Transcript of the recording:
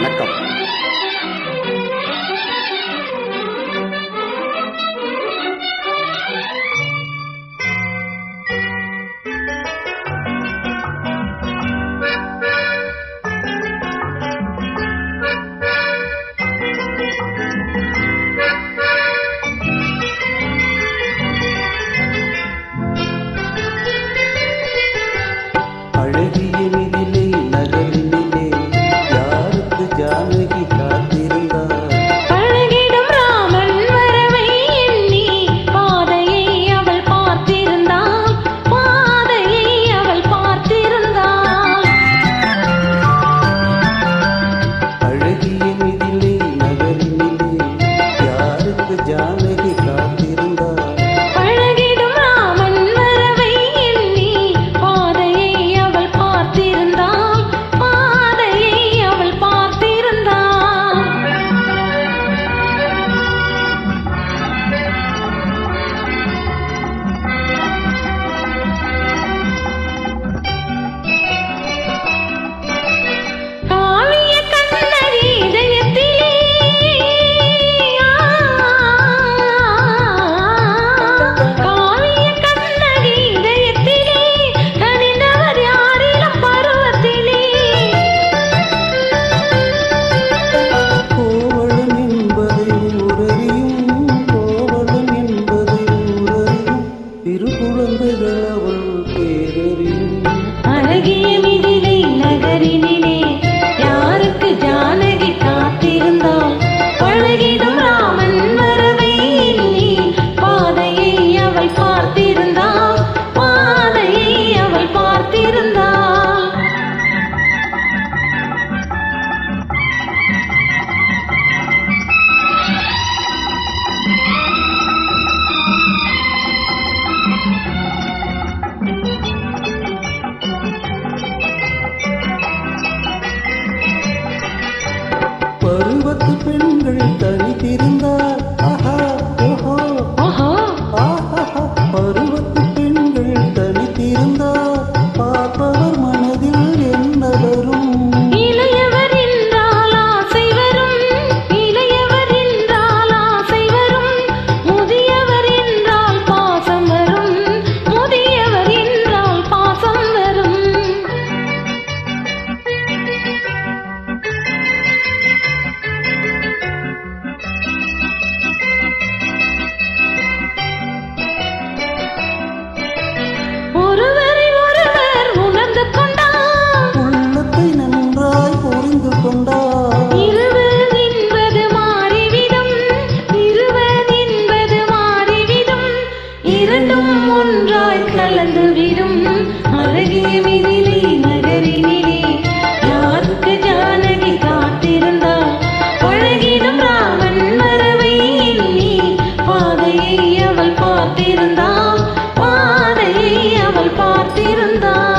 வணக்கம். பருவத்து பெண்கள் தனித்திருந்தார். பருவத்து பெண்கள் தனித்திருந்தார். பார்ப்பவர் மனதில் என்ன வரும்? இளையவர் என்றால் ஆசை வரும், இளையவர் என்றால் ஆசை வரும். முதியவர் என்றால் பாசம் வரும், முதியவர் என்றால் பாசம் வரும். ஒருவரை ஒருவர் உணர்ந்து கொண்டார், உள்ளத்தை நன்றாய் புரிந்து கொண்டார். இருவர் என்பது மாறிவிடும், இருவர் என்பது மாறிவிடும். இரண்டும் ஒன்றாய் கலந்துவிடும். அழகிய மிதிலை நகரினிலே யாருக்கு ஜானகி காத்திருந்தார்? பழகிடும் ராமன் வரவை எண்ணி பாதையை அவள் பார்த்திருந்தாள், பாதையை அவள் பார்த்திருந்தாள்.